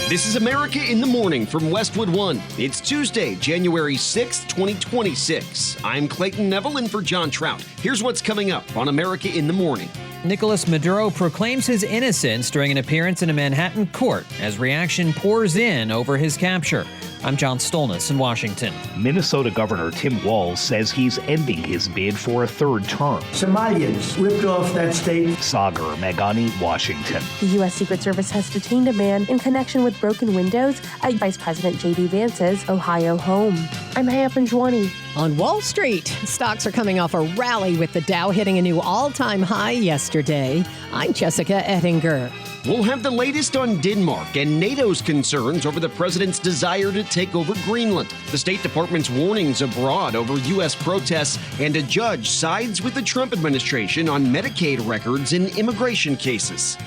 This is America in the Morning from Westwood One. It's Tuesday, January 6th, 2026. I'm Clayton Neville in for John Trout. Here's what's coming up on America in the Morning. Nicholas Maduro proclaims his innocence during an appearance in a Manhattan court as reaction pours in over his capture. I'm John Stolnis in Washington. Minnesota Governor Tim Walz says he's ending his bid for a third term. Somalians ripped off that state. Sagar Meghani, Washington. The U.S. Secret Service has detained a man in connection with broken windows at Vice President JD Vance's Ohio home. I'm Haya Panjwani. On Wall Street, stocks are coming off a rally with the Dow hitting a new all-time high yesterday. I'm Jessica Ettinger. We'll have the latest on Denmark and NATO's concerns over the president's desire to take over Greenland, the State Department's warnings abroad over U.S. protests, and a judge sides with the Trump administration on Medicaid records in immigration cases.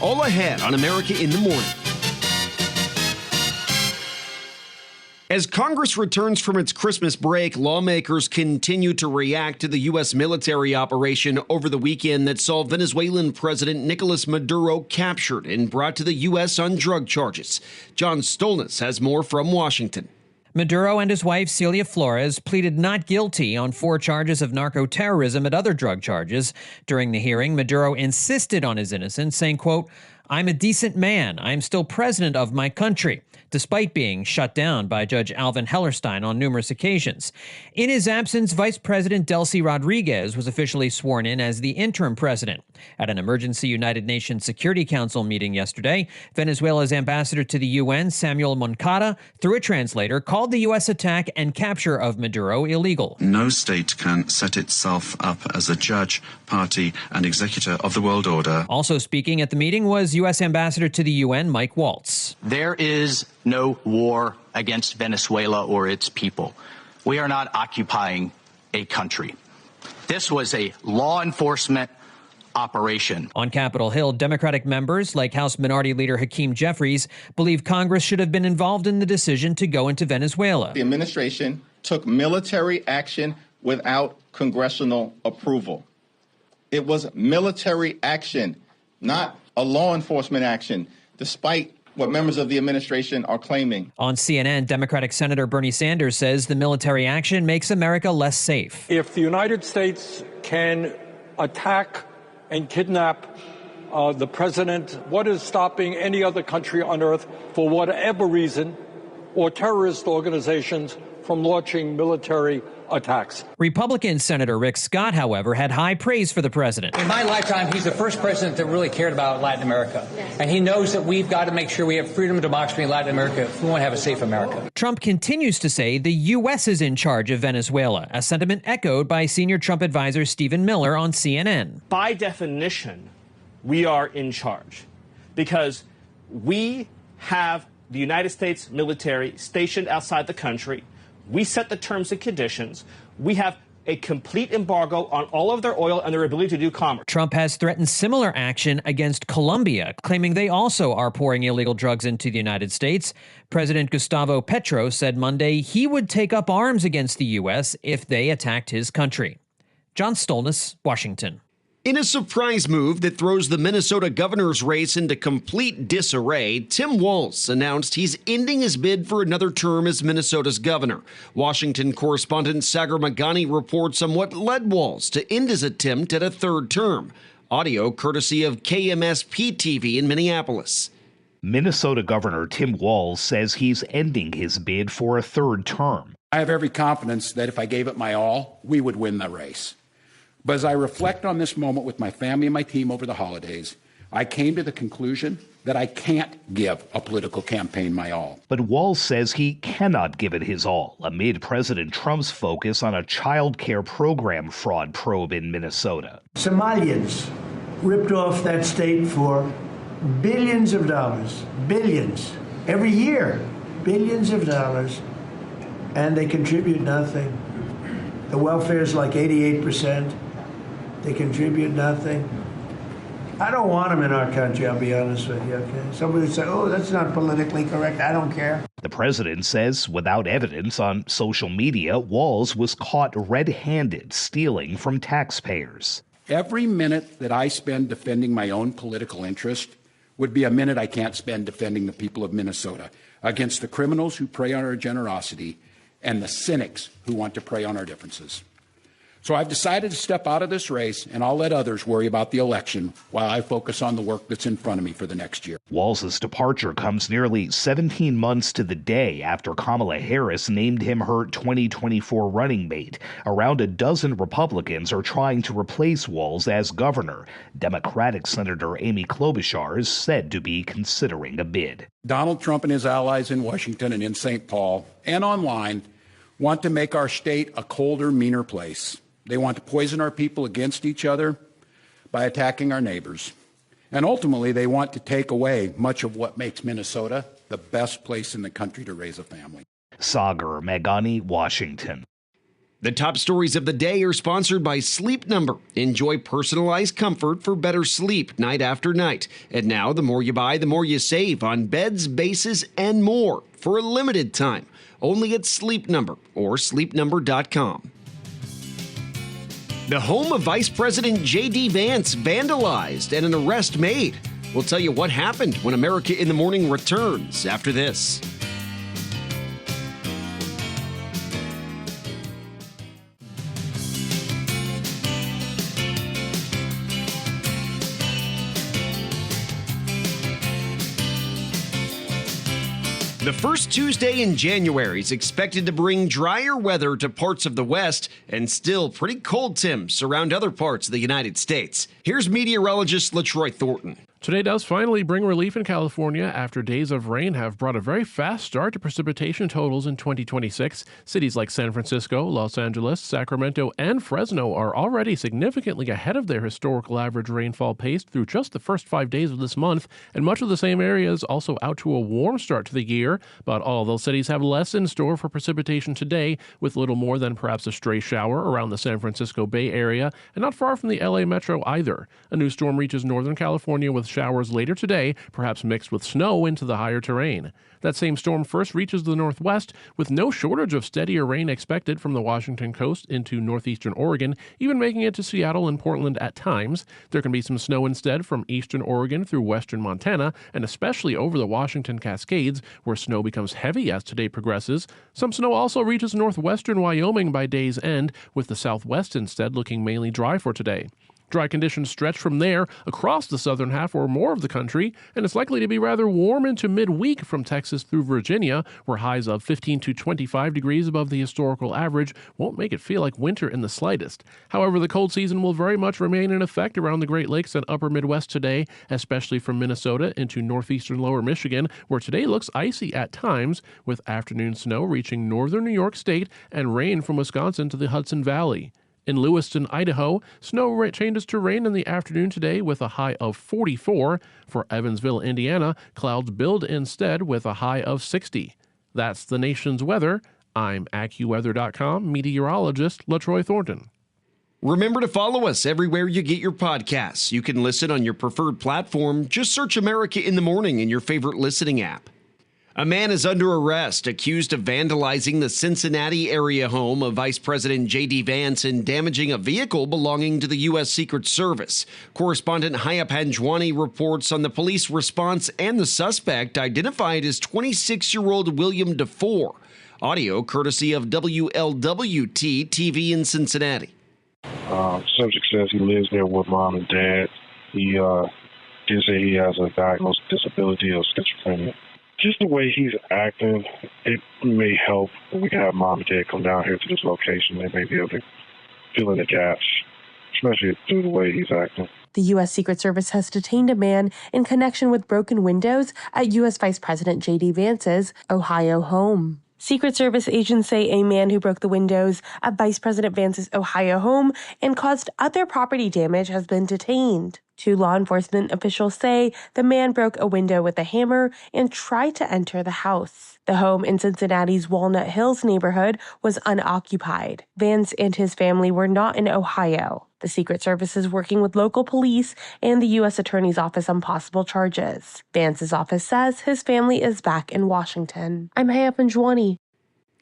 All ahead on America in the Morning. As Congress returns from its Christmas break, lawmakers continue to react to the U.S. military operation over the weekend that saw Venezuelan President Nicholas Maduro captured and brought to the U.S. on drug charges. John Stolnis has more from Washington. Maduro and his wife, Celia Flores, pleaded not guilty on 4 charges of narco-terrorism and other drug charges. During the hearing, Maduro insisted on his innocence, saying, quote, "I'm a decent man. I'm still president of my country," despite being shut down by Judge Alvin Hellerstein on numerous occasions. In his absence, Vice President Delcy Rodriguez was officially sworn in as the interim president. At an emergency United Nations Security Council meeting yesterday, Venezuela's ambassador to the UN, Samuel Moncada, through a translator, called the U.S. attack and capture of Maduro illegal. No state can set itself up as a judge, party, and executor of the world order. Also speaking at the meeting was U.S. Ambassador to the UN, Mike Walz. There is no war against Venezuela or its people. We are not occupying a country. This was a law enforcement operation. On Capitol Hill, Democratic members like House Minority Leader Hakeem Jeffries believe Congress should have been involved in the decision to go into Venezuela. The administration took military action without congressional approval. It was military action, not a law enforcement action, despite what members of the administration are claiming. On CNN, Democratic Senator Bernie Sanders says the military action makes America less safe. If the United States can attack and kidnap the president, what is stopping any other country on earth, for whatever reason, or terrorist organizations from launching military attacks? Republican Senator Rick Scott, however, had high praise for the president. In my lifetime, he's the first president that really cared about Latin America. And he knows that we've got to make sure we have freedom and democracy in Latin America if we want to have a safe America. Trump continues to say the U.S. is in charge of Venezuela, a sentiment echoed by senior Trump advisor Stephen Miller on CNN. By definition, we are in charge because we have the United States military stationed outside the country. We set the terms and conditions. We have a complete embargo on all of their oil and their ability to do commerce. Trump has threatened similar action against Colombia, claiming they also are pouring illegal drugs into the United States. President Gustavo Petro said Monday he would take up arms against the U.S. if they attacked his country. John Stolnis, Washington. In a surprise move that throws the Minnesota governor's race into complete disarray, Tim Walz announced he's ending his bid for another term as Minnesota's governor. Washington correspondent Sagar Meghani reports on what led Walz to end his attempt at a third term. Audio courtesy of KMSP-TV in Minneapolis. Minnesota Governor Tim Walz says he's ending his bid for a third term. I have every confidence that if I gave it my all, we would win the race. But as I reflect on this moment with my family and my team over the holidays, I came to the conclusion that I can't give a political campaign my all. But Walz says he cannot give it his all amid President Trump's focus on a child care program fraud probe in Minnesota. Somalians ripped off that state for billions of dollars, billions, every year, billions of dollars, and they contribute nothing. The welfare is like 88%. They contribute nothing. I don't want them in our country, I'll be honest with you, okay? Somebody would say, oh, that's not politically correct. I don't care. The president says without evidence on social media, Walz was caught red-handed stealing from taxpayers. Every minute that I spend defending my own political interest would be a minute I can't spend defending the people of Minnesota against the criminals who prey on our generosity and the cynics who want to prey on our differences. So I've decided to step out of this race, and I'll let others worry about the election while I focus on the work that's in front of me for the next year. Walz's departure comes nearly 17 months to the day after Kamala Harris named him her 2024 running mate. Around a dozen Republicans are trying to replace Walz as governor. Democratic Senator Amy Klobuchar is said to be considering a bid. Donald Trump and his allies in Washington and in St. Paul and online want to make our state a colder, meaner place. They want to poison our people against each other by attacking our neighbors. And ultimately, they want to take away much of what makes Minnesota the best place in the country to raise a family. Sagar Meghani, Washington. The top stories of the day are sponsored by Sleep Number. Enjoy personalized comfort for better sleep night after night. And now, the more you buy, the more you save on beds, bases, and more for a limited time. Only at Sleep Number or sleepnumber.com. The home of Vice President JD Vance vandalized and an arrest made. We'll tell you what happened when America in the Morning returns after this. The first Tuesday in January is expected to bring drier weather to parts of the West and still pretty cold temps around other parts of the United States. Here's meteorologist LaTroy Thornton. Today does finally bring relief in California after days of rain have brought a very fast start to precipitation totals in 2026. Cities like San Francisco, Los Angeles, Sacramento, and Fresno are already significantly ahead of their historical average rainfall pace through just the first 5 days of this month, and much of the same area is also out to a warm start to the year. But all those cities have less in store for precipitation today, with little more than perhaps a stray shower around the San Francisco Bay Area, and not far from the LA metro either. A new storm reaches Northern California with showers later today, perhaps mixed with snow into the higher terrain. That same storm first reaches the northwest, with no shortage of steadier rain expected from the Washington coast into northeastern Oregon, even making it to Seattle and Portland at times. There can be some snow instead from eastern Oregon through western Montana, and especially over the Washington Cascades, where snow becomes heavy as today progresses. Some snow also reaches northwestern Wyoming by day's end, with the southwest instead looking mainly dry for today. Dry conditions stretch from there across the southern half or more of the country, and it's likely to be rather warm into midweek from Texas through Virginia, where highs of 15 to 25 degrees above the historical average won't make it feel like winter in the slightest. However, the cold season will very much remain in effect around the Great Lakes and upper Midwest today, especially from Minnesota into northeastern lower Michigan, where today looks icy at times, with afternoon snow reaching northern New York State and rain from Wisconsin to the Hudson Valley. In Lewiston, Idaho, snow changes to rain in the afternoon today with a high of 44. For Evansville, Indiana, clouds build instead with a high of 60. That's the nation's weather. I'm AccuWeather.com meteorologist LaTroy Thornton. Remember to follow us everywhere you get your podcasts. You can listen on your preferred platform. Just search America in the Morning in your favorite listening app. A man is under arrest, accused of vandalizing the Cincinnati-area home of Vice President JD Vance and damaging a vehicle belonging to the U.S. Secret Service. Correspondent Haya Panjwani reports on the police response and the suspect, identified as 26-year-old William DeFoor. Audio courtesy of WLWT-TV in Cincinnati. Subject says he lives there with mom and dad. He did say he has a diagnosed disability of schizophrenia. Just the way he's acting, it may help. We can have mom and dad come down here to this location. They may be able to fill in the gaps, especially through the way he's acting. The U.S. Secret Service has detained a man in connection with broken windows at U.S. Vice President JD Vance's Ohio home. Secret Service agents say a man who broke the windows at Vice President Vance's Ohio home and caused other property damage has been detained. Two law enforcement officials say the man broke a window with a hammer and tried to enter the house. The home in Cincinnati's Walnut Hills neighborhood was unoccupied. Vance and his family were not in Ohio. The Secret Service is working with local police and the U.S. Attorney's Office on possible charges. Vance's office says his family is back in Washington. I'm Haya Panjwani.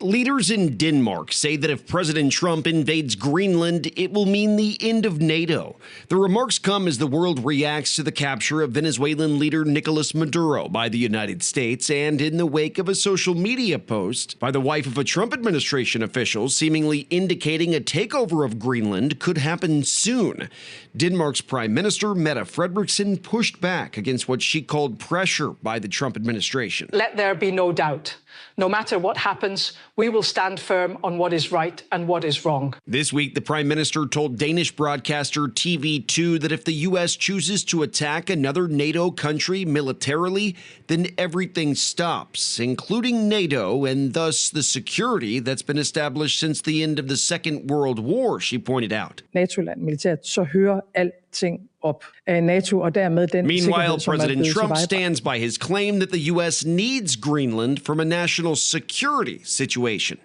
Leaders in Denmark say that if President Trump invades Greenland, it will mean the end of NATO. The remarks come as the world reacts to the capture of Venezuelan leader Nicholas Maduro by the United States and in the wake of a social media post by the wife of a Trump administration official seemingly indicating a takeover of Greenland could happen soon. Denmark's Prime Minister Mette Frederiksen pushed back against what she called pressure by the Trump administration. Let there be no doubt. No matter what happens, we will stand firm on what is right and what is wrong. This week, the Prime Minister told Danish broadcaster TV2 that if the U.S. chooses to attack another NATO country militarily, then everything stops, including NATO and thus the security that's been established since the end of the Second World War, she pointed out. NATO-land militært, så hører alting op af NATO og dermed den Meanwhile, sikkerhed, som President Trump tilvejebragt. stands by his claim that the U.S. needs Greenland from a national security situation.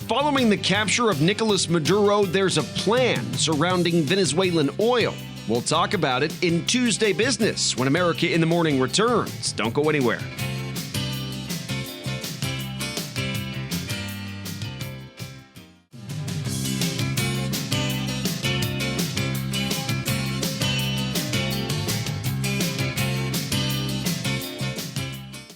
Following the capture of Nicolas Maduro, there's a plan surrounding Venezuelan oil. We'll talk about it in Tuesday Business when America in the Morning returns. Don't go anywhere.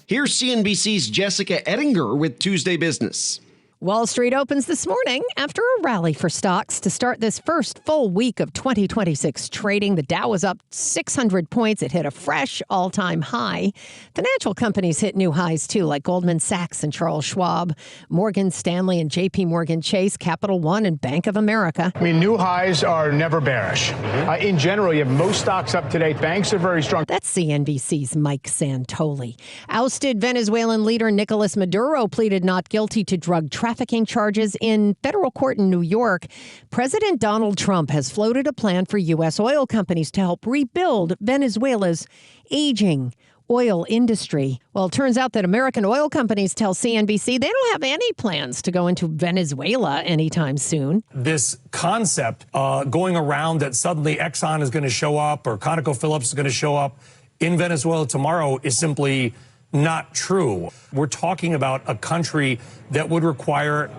Here's CNBC's Jessica Ettinger with Tuesday Business. Wall Street opens this morning after a rally for stocks to start this first full week of 2026 trading. The Dow was up 600 points. It hit a fresh all-time high. Financial companies hit new highs, too, like Goldman Sachs and Charles Schwab, Morgan Stanley and J.P. Morgan Chase, Capital One and Bank of America. I mean, new highs are never bearish. In general, you have most stocks up today. Banks are very strong. That's CNBC's Mike Santoli. Ousted Venezuelan leader Nicolas Maduro pleaded not guilty to drug trafficking charges in federal court in New York. President Donald Trump has floated a plan for U.S. oil companies to help rebuild Venezuela's aging oil industry. Well, it turns out that American oil companies tell CNBC they don't have any plans to go into Venezuela anytime soon. This concept going around that suddenly Exxon is going to show up or ConocoPhillips is going to show up in Venezuela tomorrow is simply not true. We're talking about a country that would require,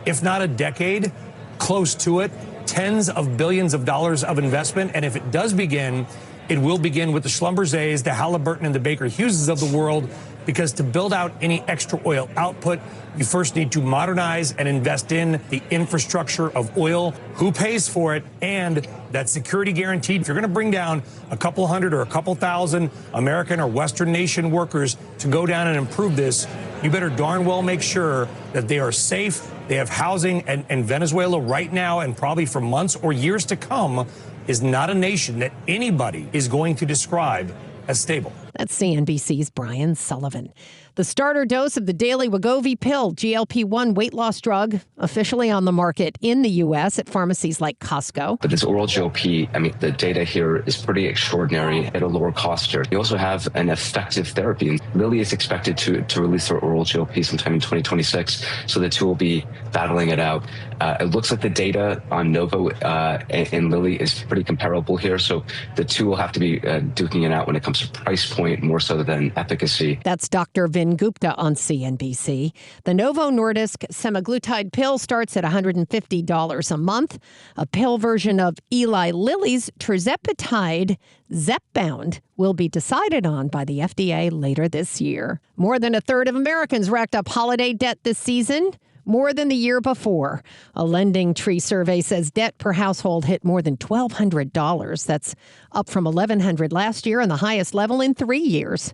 if not a decade, close to it, tens of billions of dollars of investment. And if it does begin, it will begin with the Schlumbergers, the Halliburton, and the Baker Hugheses of the world, because to build out any extra oil output, you first need to modernize and invest in the infrastructure of oil. Who pays for it? And that security guaranteed. If you're going to bring down a couple hundred or a couple thousand American or Western nation workers to go down and improve this, you better darn well make sure that they are safe, they have housing, and Venezuela right now and probably for months or years to come is not a nation that anybody is going to describe as stable. That's CNBC's Brian Sullivan. The starter dose of the daily Wegovy pill, GLP-1 weight loss drug, officially on the market in the U.S. at pharmacies like Costco. But this oral GLP, I mean, the data here is pretty extraordinary at a lower cost here. You also have an effective therapy. And Lilly is expected to release their oral GLP sometime in 2026. So the two will be battling it out. It looks like the data on Novo and Lilly is pretty comparable here. So the two will have to be duking it out when it comes to price point more so than efficacy. That's Dr. Vin Gupta on CNBC. The Novo Nordisk semaglutide pill starts at $150 a month. A pill version of Eli Lilly's tirzepatide Zepbound will be decided on by the FDA later this year. More than a third of Americans racked up holiday debt this season, more than the year before. A Lending Tree survey says debt per household hit more than $1,200. That's up from $1,100 last year and the highest level in 3 years.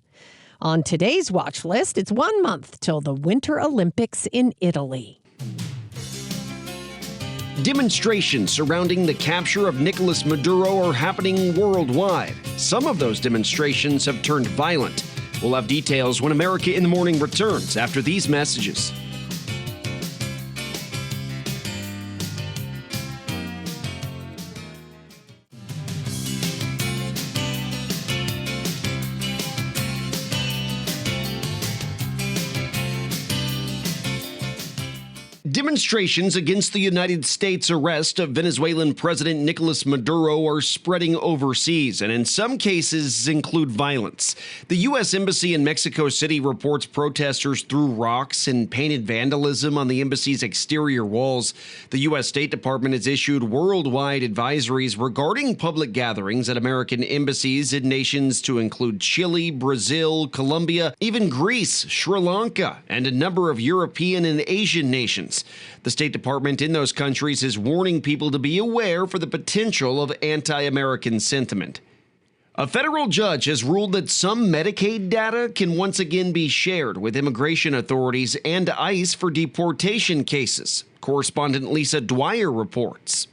On today's watch list, it's 1 month till the Winter Olympics in Italy. Demonstrations surrounding the capture of Nicolas Maduro are happening worldwide. Some of those demonstrations have turned violent. We'll have details when America in the Morning returns after these messages. Demonstrations against the United States arrest of Venezuelan President Nicholas Maduro are spreading overseas and in some cases include violence. The U.S. Embassy in Mexico City reports protesters threw rocks and painted vandalism on the embassy's exterior walls. The U.S. State Department has issued worldwide advisories regarding public gatherings at American embassies in nations to include Chile, Brazil, Colombia, even Greece, Sri Lanka, and a number of European and Asian nations. The State Department in those countries is warning people to be aware for the potential of anti-American sentiment. A federal judge has ruled that some Medicaid data can once again be shared with immigration authorities and ICE for deportation cases. Correspondent Lisa Dwyer reports.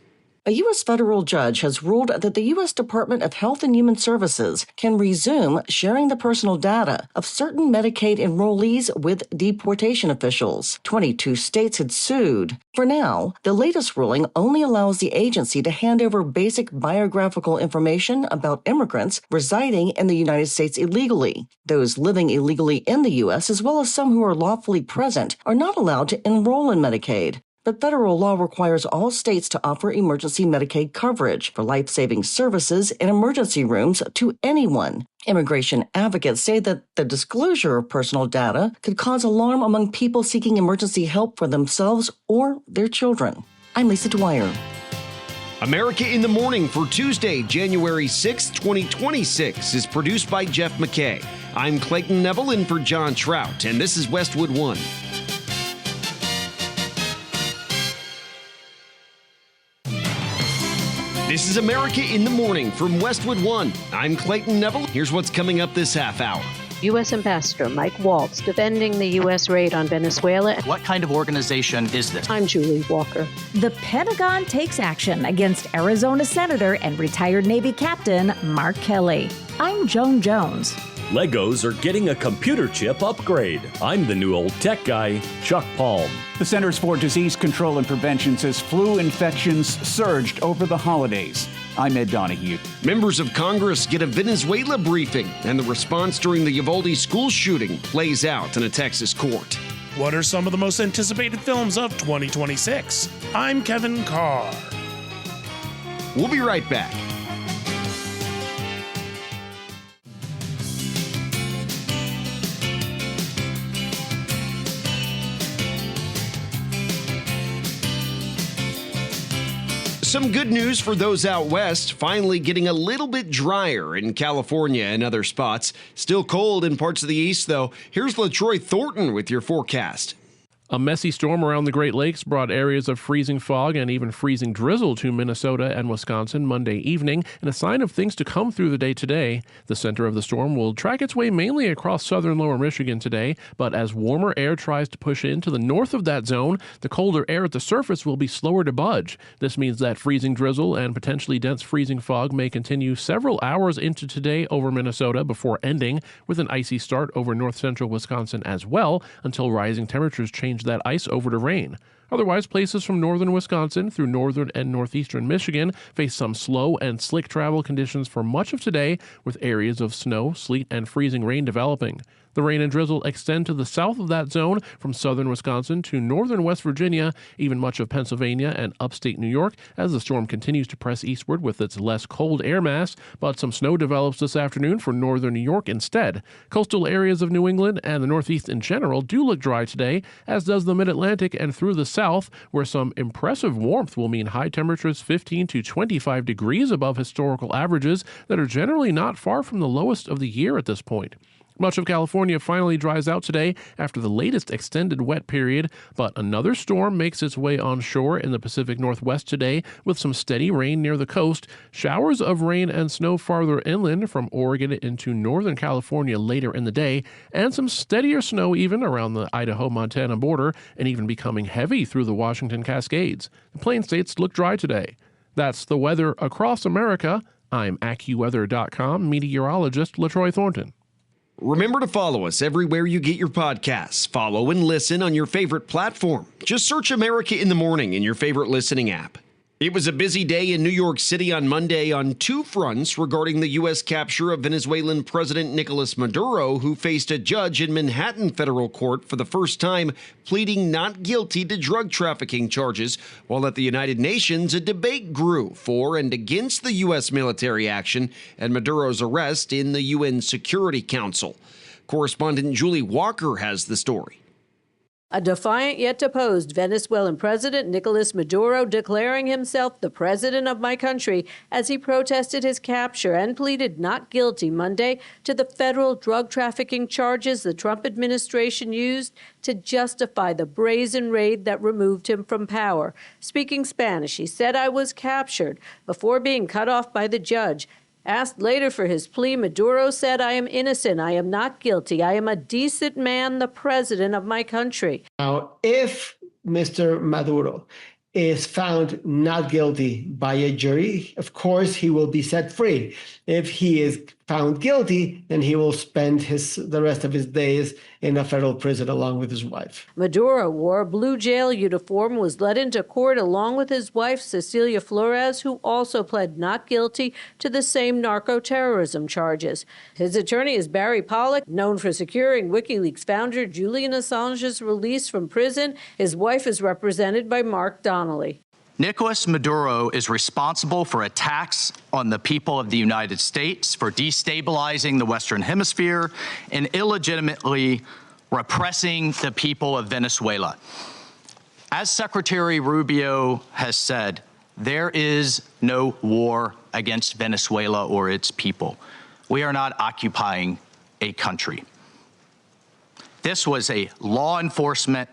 A U.S. federal judge has ruled that the U.S. Department of Health and Human Services can resume sharing the personal data of certain Medicaid enrollees with deportation officials. 22 states had sued. For now, the latest ruling only allows the agency to hand over basic biographical information about immigrants residing in the United States illegally. Those living illegally in the U.S., as well as some who are lawfully present, are not allowed to enroll in Medicaid. But federal law requires all states to offer emergency Medicaid coverage for life-saving services in emergency rooms to anyone. Immigration advocates say that the disclosure of personal data could cause alarm among people seeking emergency help for themselves or their children. I'm Lisa Dwyer. America in the Morning for Tuesday, January 6, 2026 is produced by Jeff McKay. I'm Clayton Neville in for John Trout, and this is Westwood One. This is America in the Morning from Westwood One. I'm Clayton Neville. Here's what's coming up this half hour. U.S. Ambassador Mike Walz defending the U.S. raid on Venezuela. What kind of organization is this? I'm Julie Walker. The Pentagon takes action against Arizona Senator and retired Navy Captain Mark Kelly. I'm Joan Jones. Legos are getting a computer chip upgrade. I'm the new old tech guy, Chuck Palm. The Centers for Disease Control and Prevention says flu infections surged over the holidays. I'm Ed Donahue. Members of Congress get a Venezuela briefing, and the response during the Uvalde school shooting plays out in a Texas court. What are some of the most anticipated films of 2026? I'm Kevin Carr. We'll be right back. Some good news for those out west, finally getting a little bit drier in California and other spots. Still cold in parts of the east, though. Here's LaTroy Thornton with your forecast. A messy storm around the Great Lakes brought areas of freezing fog and even freezing drizzle to Minnesota and Wisconsin Monday evening, and a sign of things to come through the day today. The center of the storm will track its way mainly across southern lower Michigan today, but as warmer air tries to push into the north of that zone, the colder air at the surface will be slower to budge. This means that freezing drizzle and potentially dense freezing fog may continue several hours into today over Minnesota before ending with an icy start over north central Wisconsin as well, until rising temperatures change that ice over to rain. Otherwise, places from northern Wisconsin through northern and northeastern Michigan face some slow and slick travel conditions for much of today, with areas of snow, sleet, and freezing rain developing. The rain and drizzle extend to the south of that zone from southern Wisconsin to northern West Virginia, even much of Pennsylvania and upstate New York, as the storm continues to press eastward with its less cold air mass, but some snow develops this afternoon for northern New York instead. Coastal areas of New England and the Northeast in general do look dry today, as does the Mid-Atlantic and through the south, where some impressive warmth will mean high temperatures 15 to 25 degrees above historical averages that are generally not far from the lowest of the year at this point. Much of California finally dries out today after the latest extended wet period, but another storm makes its way onshore in the Pacific Northwest today with some steady rain near the coast, showers of rain and snow farther inland from Oregon into northern California later in the day, and some steadier snow even around the Idaho-Montana border, and even becoming heavy through the Washington Cascades. The Plain States look dry today. That's the weather across America. I'm AccuWeather.com meteorologist LaTroy Thornton. Remember to follow us everywhere you get your podcasts. Follow and listen on your favorite platform. Just search America in the Morning in your favorite listening app. It was a busy day in New York City on Monday on two fronts regarding the U.S. capture of Venezuelan President Nicholas Maduro, who faced a judge in Manhattan federal court for the first time, pleading not guilty to drug trafficking charges, while at the United Nations, a debate grew for and against the U.S. military action and Maduro's arrest in the UN Security Council. Correspondent Julie Walker has the story. A defiant yet deposed Venezuelan President Nicholas Maduro declaring himself the president of my country as he protested his capture and pleaded not guilty Monday to the federal drug trafficking charges the Trump administration used to justify the brazen raid that removed him from power. Speaking Spanish, he said, "I was captured," before being cut off by the judge. Asked later for his plea, Maduro said, "I am innocent. I am not guilty. I am a decent man, the president of my country." Now, if Mr. Maduro is found not guilty by a jury, of course, he will be set free. If he is found guilty, then he will spend the rest of his days in a federal prison along with his wife. Maduro wore a blue jail uniform, was led into court along with his wife, Cecilia Flores, who also pled not guilty to the same narco-terrorism charges. His attorney is Barry Pollock, known for securing WikiLeaks founder Julian Assange's release from prison. His wife is represented by Mark Donnelly. Nicolas Maduro is responsible for attacks on the people of the United States, for destabilizing the Western Hemisphere, and illegitimately repressing the people of Venezuela. As Secretary Rubio has said, there is no war against Venezuela or its people. We are not occupying a country. This was a law enforcement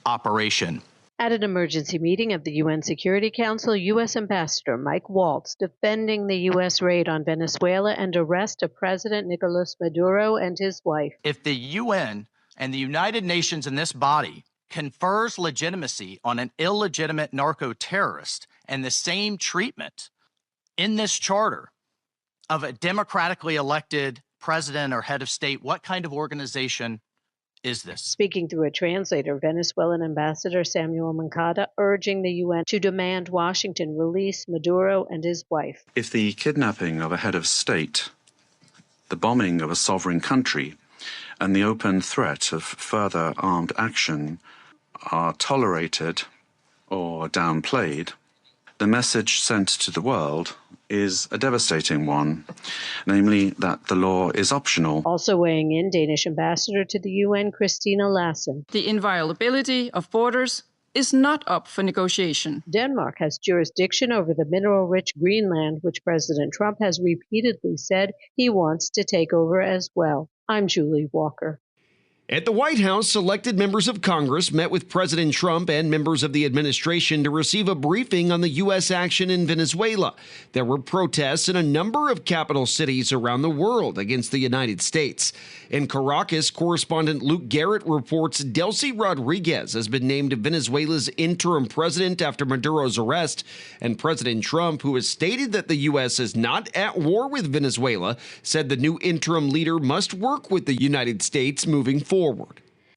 operation. At an emergency meeting of the UN Security Council, U.S. Ambassador Mike Walz defending the U.S. raid on Venezuela and arrest of President Nicolas Maduro and his wife. If the UN and the United Nations in this body confers legitimacy on an illegitimate narco-terrorist and the same treatment in this charter of a democratically elected president or head of state, what kind of organization is this? Speaking through a translator, Venezuelan Ambassador Samuel Moncada urging the UN to demand Washington release Maduro and his wife. If the kidnapping of a head of state, the bombing of a sovereign country, and the open threat of further armed action are tolerated or downplayed, the message sent to the world is a devastating one, namely that the law is optional. Also weighing in, Danish ambassador to the UN, Christina Lassen. The inviolability of borders is not up for negotiation. Denmark has jurisdiction over the mineral-rich Greenland, which President Trump has repeatedly said he wants to take over as well. I'm Julie Walker. At the White House, elected members of Congress met with President Trump and members of the administration to receive a briefing on the U.S. action in Venezuela. There were protests in a number of capital cities around the world against the United States. In Caracas, correspondent Luke Garrett reports Delcy Rodriguez has been named Venezuela's interim president after Maduro's arrest, and President Trump, who has stated that the U.S. is not at war with Venezuela, said the new interim leader must work with the United States moving forward.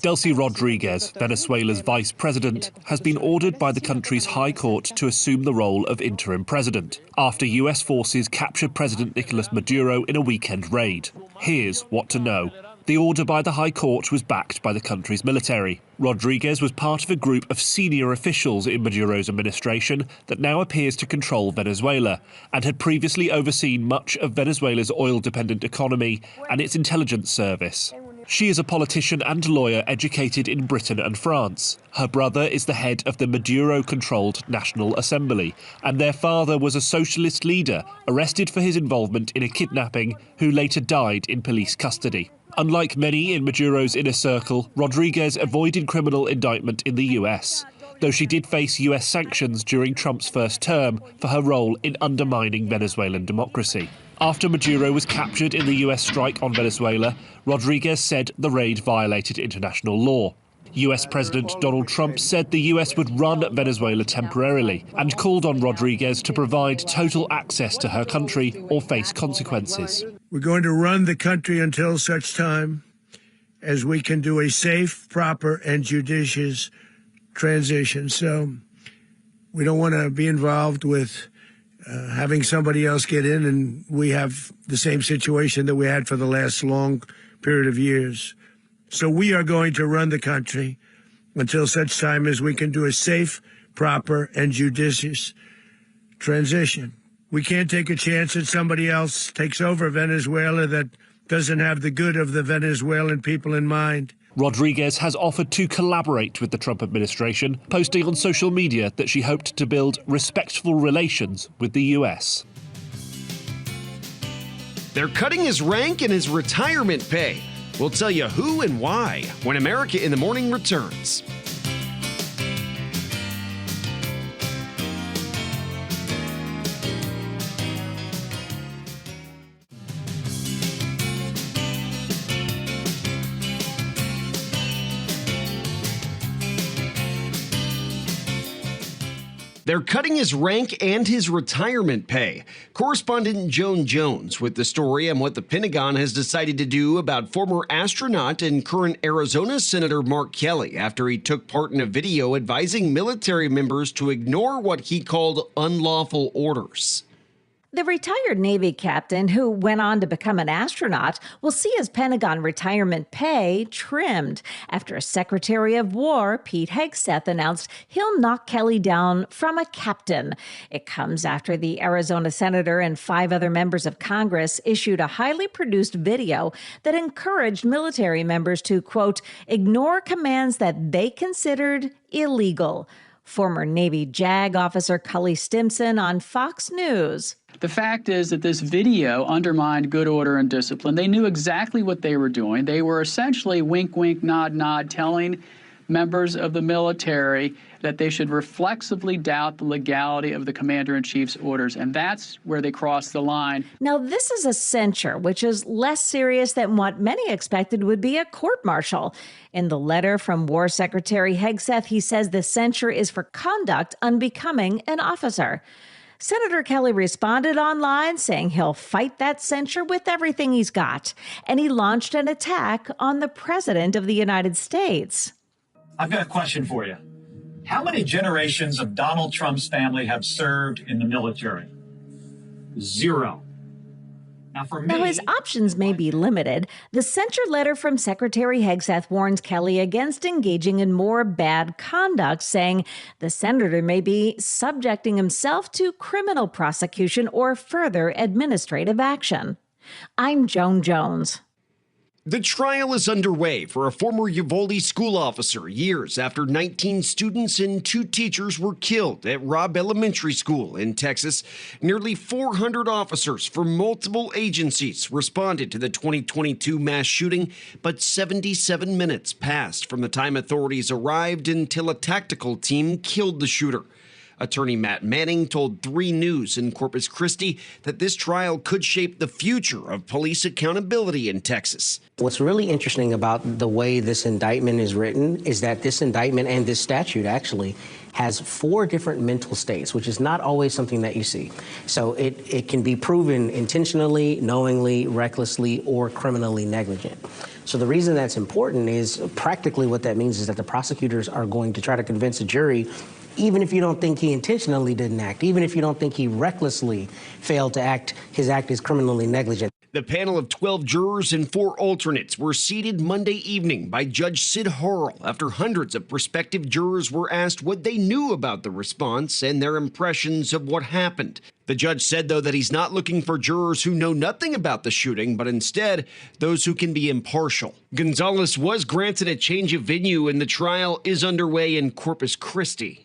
Delcy Rodriguez, Venezuela's vice president, has been ordered by the country's high court to assume the role of interim president after U.S. forces captured President Nicolas Maduro in a weekend raid. Here's what to know. The order by the high court was backed by the country's military. Rodriguez was part of a group of senior officials in Maduro's administration that now appears to control Venezuela and had previously overseen much of Venezuela's oil-dependent economy and its intelligence service. She is a politician and lawyer educated in Britain and France. Her brother is the head of the Maduro-controlled National Assembly, and their father was a socialist leader arrested for his involvement in a kidnapping who later died in police custody. Unlike many in Maduro's inner circle, Rodriguez avoided criminal indictment in the US, though she did face US sanctions during Trump's first term for her role in undermining Venezuelan democracy. After Maduro was captured in the US strike on Venezuela, Rodriguez said the raid violated international law. US President Donald Trump said the US would run Venezuela temporarily and called on Rodriguez to provide total access to her country or face consequences. We're going to run the country until such time as we can do a safe, proper, and judicious transition. So We don't want to be involved with having somebody else get in, and we have the same situation that we had for the last long period of years. So we are going to run the country until such time as we can do a safe, proper, and judicious transition. We can't take a chance that somebody else takes over Venezuela that doesn't have the good of the Venezuelan people in mind. Rodriguez has offered to collaborate with the Trump administration, posting on social media that she hoped to build respectful relations with the U.S. They're cutting his rank and his retirement pay. We'll tell you who and why when America in the Morning returns. They're cutting his rank and his retirement pay. Correspondent Joan Jones with the story on what the Pentagon has decided to do about former astronaut and current Arizona Senator Mark Kelly after he took part in a video advising military members to ignore what he called unlawful orders. The retired Navy captain, who went on to become an astronaut, will see his Pentagon retirement pay trimmed after Secretary of War Pete Hegseth announced he'll knock Kelly down from a captain. It comes after the Arizona senator and 5 other members of Congress issued a highly produced video that encouraged military members to, quote, ignore commands that they considered illegal. Former Navy JAG officer Cully Stimson on Fox News. The fact is that this video undermined good order and discipline. They knew exactly what they were doing. They were essentially wink, wink, nod, nod, telling members of the military that they should reflexively doubt the legality of the commander-in-chief's orders. And that's where they crossed the line. Now, this is a censure, which is less serious than what many expected would be a court-martial. In the letter from War Secretary Hegseth, he says the censure is for conduct unbecoming an officer. Senator Kelly responded online saying he'll fight that censure with everything he's got. And he launched an attack on the President of the United States. I've got a question for you. How many generations of Donald Trump's family have served in the military? 0. Now, his options may be limited. The censure letter from Secretary Hegseth warns Kelly against engaging in more bad conduct, saying the senator may be subjecting himself to criminal prosecution or further administrative action. I'm Joan Jones. The trial is underway for a former Uvalde school officer years after 19 students and 2 teachers were killed at Robb Elementary School in Texas. Nearly 400 officers from multiple agencies responded to the 2022 mass shooting, but 77 minutes passed from the time authorities arrived until a tactical team killed the shooter. Attorney Matt Manning told 3 News in Corpus Christi that this trial could shape the future of police accountability in Texas. What's really interesting about the way this indictment is written is that this indictment and this statute actually has 4 different mental states, which is not always something that you see. So it can be proven intentionally, knowingly, recklessly, or criminally negligent. So the reason that's important is practically what that means is that the prosecutors are going to try to convince a jury, even if you don't think he intentionally didn't act, even if you don't think he recklessly failed to act, his act is criminally negligent. The panel of 12 jurors and 4 alternates were seated Monday evening by Judge Sid Harrell after hundreds of prospective jurors were asked what they knew about the response and their impressions of what happened. The judge said, though, that he's not looking for jurors who know nothing about the shooting, but instead those who can be impartial. Gonzalez was granted a change of venue, and the trial is underway in Corpus Christi.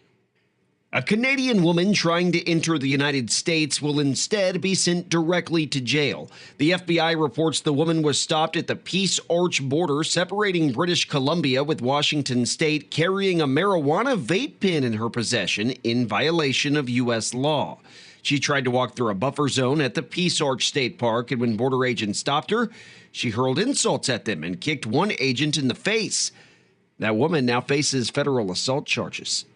A Canadian woman trying to enter the United States will instead be sent directly to jail. The FBI reports the woman was stopped at the Peace Arch border separating British Columbia with Washington state, carrying a marijuana vape pen in her possession in violation of U.S. law. She tried to walk through a buffer zone at the Peace Arch State Park, and when border agents stopped her, she hurled insults at them and kicked one agent in the face. That woman now faces federal assault charges.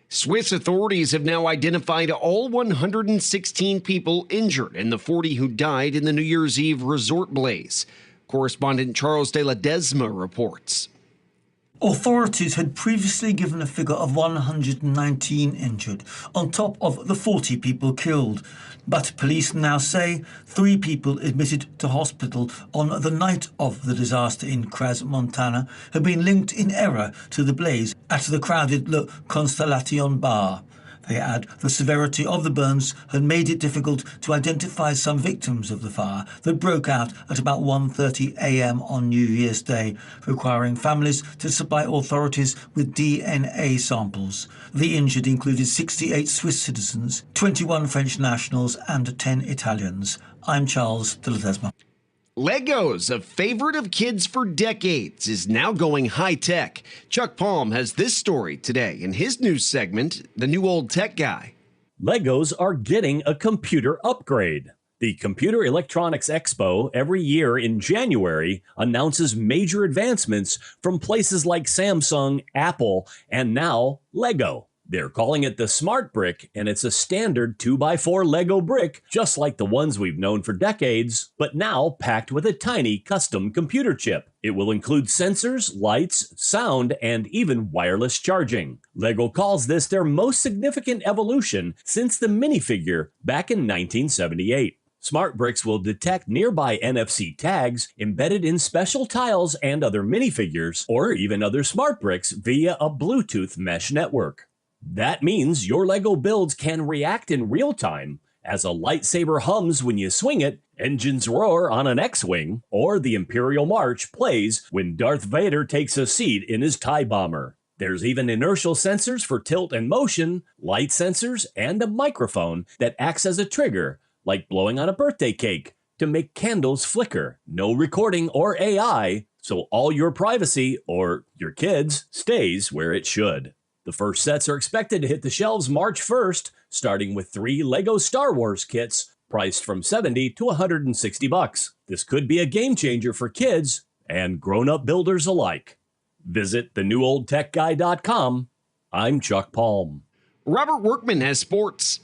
Swiss authorities have now identified all 116 people injured and the 40 who died in the New Year's Eve resort blaze. Correspondent Charles de la Desma reports. Authorities had previously given a figure of 119 injured, on top of the 40 people killed. But police now say 3 people admitted to hospital on the night of the disaster in Kras, Montana, have been linked in error to the blaze at the crowded Le Constellation bar. They add the severity of the burns had made it difficult to identify some victims of the fire that broke out at about 1:30 a.m. on New Year's Day, requiring families to supply authorities with DNA samples. The injured included 68 Swiss citizens, 21 French nationals and 10 Italians. I'm Charles de Ledesma. Legos, a favorite of kids for decades, is now going high-tech. Chuck Palm has this story today in his news segment, The New Old Tech Guy. Legos are getting a computer upgrade. The Computer Electronics Expo every year in January announces major advancements from places like Samsung, Apple, and now Lego. They're calling it the Smart Brick, and it's a standard 2x4 Lego brick, just like the ones we've known for decades, but now packed with a tiny custom computer chip. It will include sensors, lights, sound, and even wireless charging. Lego calls this their most significant evolution since the minifigure back in 1978. Smart Bricks will detect nearby NFC tags embedded in special tiles and other minifigures, or even other smart bricks via a Bluetooth mesh network. That means your Lego builds can react in real time as a lightsaber hums when you swing it, engines roar on an X-Wing, or the Imperial March plays when Darth Vader takes a seat in his TIE bomber. There's even inertial sensors for tilt and motion, light sensors, and a microphone that acts as a trigger, like blowing on a birthday cake, to make candles flicker. No recording or AI, so all your privacy, or your kids, stays where it should. The first sets are expected to hit the shelves March 1st, starting with 3 Lego Star Wars kits, priced from $70 to $160. This could be a game changer for kids and grown-up builders alike. Visit thenewOldTechGuy.com. I'm Chuck Palm. Robert Workman has sports.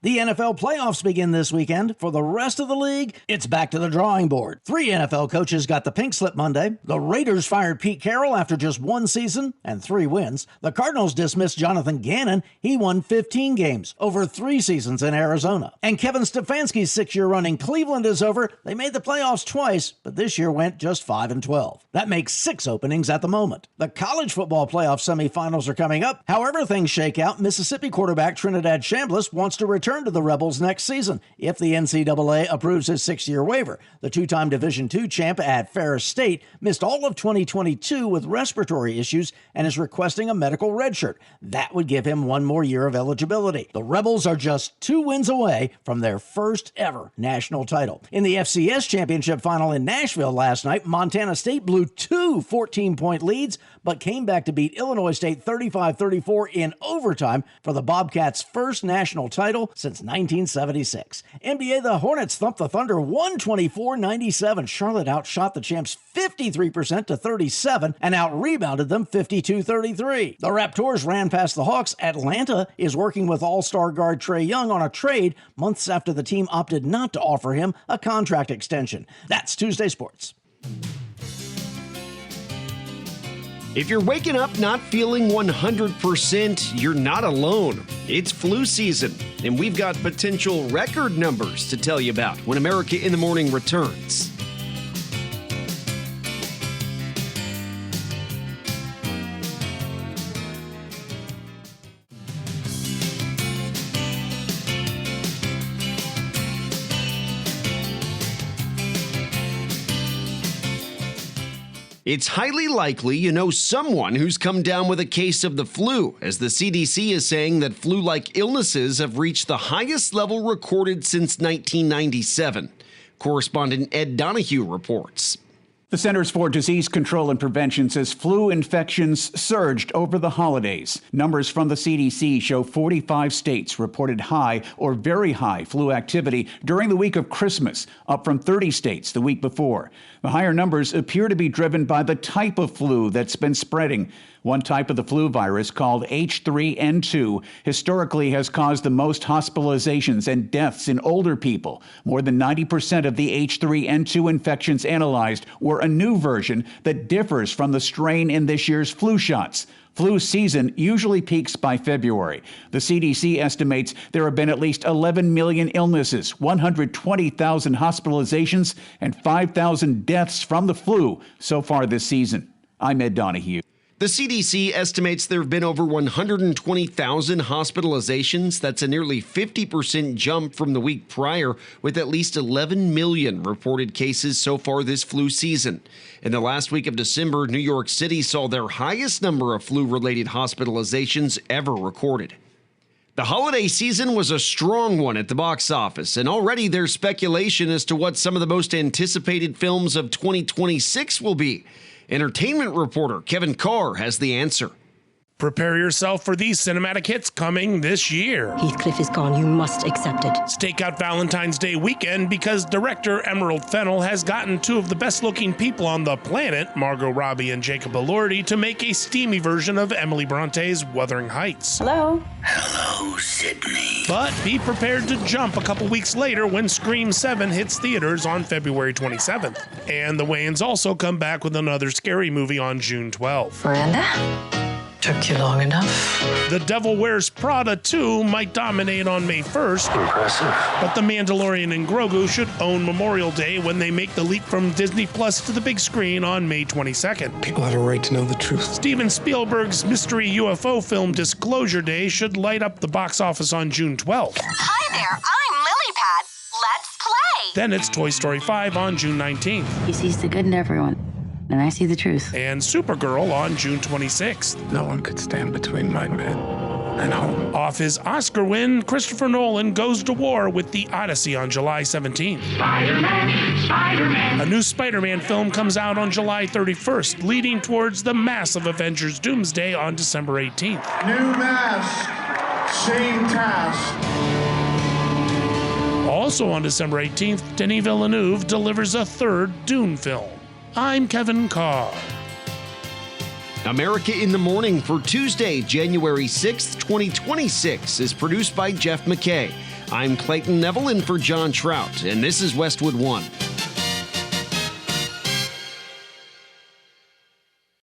The NFL playoffs begin this weekend. For the rest of the league, it's back to the drawing board. 3 NFL coaches got the pink slip Monday. The Raiders fired Pete Carroll after just 1 season and 3 wins. The Cardinals dismissed Jonathan Gannon. He won 15 games over 3 seasons in Arizona. And Kevin Stefanski's 6-year run in Cleveland is over. They made the playoffs twice, but this year went just 5-12. That makes 6 openings at the moment. The college football playoff semifinals are coming up. However things shake out, Mississippi quarterback Trinidad Chambliss wants to return to the Rebels next season if the NCAA approves his 6-year waiver. The 2-time Division II champ at Ferris State missed all of 2022 with respiratory issues and is requesting a medical redshirt. That would give him 1 more year of eligibility. The Rebels are just 2 wins away from their first ever national title. In the FCS championship final in Nashville last night, Montana State blew 2 14-point leads, but came back to beat Illinois State 35-34 in overtime for the Bobcats' first national title since 1976. NBA, the Hornets thumped the Thunder 124-97. Charlotte outshot the champs 53% to 37 and out-rebounded them 52-33. The Raptors ran past the Hawks. Atlanta is working with all-star guard Trae Young on a trade months after the team opted not to offer him a contract extension. That's Tuesday Sports. If you're waking up not feeling 100%, you're not alone. It's flu season, and we've got potential record numbers to tell you about when America in the Morning returns. It's highly likely you know someone who's come down with a case of the flu, as the CDC is saying that flu-like illnesses have reached the highest level recorded since 1997. Correspondent Ed Donahue reports. The Centers for Disease Control and Prevention says flu infections surged over the holidays. Numbers from the CDC show 45 states reported high or very high flu activity during the week of Christmas, up from 30 states the week before. The higher numbers appear to be driven by the type of flu that's been spreading. One type of the flu virus, called H3N2, historically has caused the most hospitalizations and deaths in older people. More than 90% of the H3N2 infections analyzed were a new version that differs from the strain in this year's flu shots. Flu season usually peaks by February. The CDC estimates there have been at least 11 million illnesses, 120,000 hospitalizations, and 5,000 deaths from the flu so far this season. I'm Ed Donahue. The CDC estimates there have been over 120,000 hospitalizations. That's a nearly 50% jump from the week prior, with at least 11 million reported cases so far this flu season. In the last week of December, New York City saw their highest number of flu-related hospitalizations ever recorded. The holiday season was a strong one at the box office, and already there's speculation as to what some of the most anticipated films of 2026 will be. Entertainment reporter Kevin Carr has the answer. Prepare yourself for these cinematic hits coming this year. Heathcliff is gone. You must accept it. Stake out Valentine's Day weekend because director Emerald Fennell has gotten two of the best-looking people on the planet, Margot Robbie and Jacob Elordi, to make a steamy version of Emily Bronte's Wuthering Heights. Hello. Hello, Sydney. But be prepared to jump a couple weeks later when Scream 7 hits theaters on February 27th. And the Wayans also come back with another scary movie on June 12th. Miranda? Took you long enough. The Devil Wears Prada 2 might dominate on May 1st. Impressive. But The Mandalorian and Grogu should own Memorial Day when they make the leap from Disney Plus to the big screen on May 22nd. People have a right to know the truth. Steven Spielberg's mystery UFO film Disclosure Day should light up the box office on June 12th. Hi there, I'm Lilypad. Let's play. Then it's Toy Story 5 on June 19th. He sees the good in everyone. And I see the truth. And Supergirl on June 26th. No one could stand between my bed and home. Off his Oscar win, Christopher Nolan goes to war with The Odyssey on July 17th. Spider-Man. A new Spider-Man film comes out on July 31st, leading towards the massive Avengers Doomsday on December 18th. New mask, same task. Also on December 18th, Denis Villeneuve delivers a third Dune film. I'm Kevin Carr. America in the Morning for Tuesday, January 6th, 2026 is produced by Jeff McKay. I'm Clayton Neville in for John Trout, and this is Westwood One.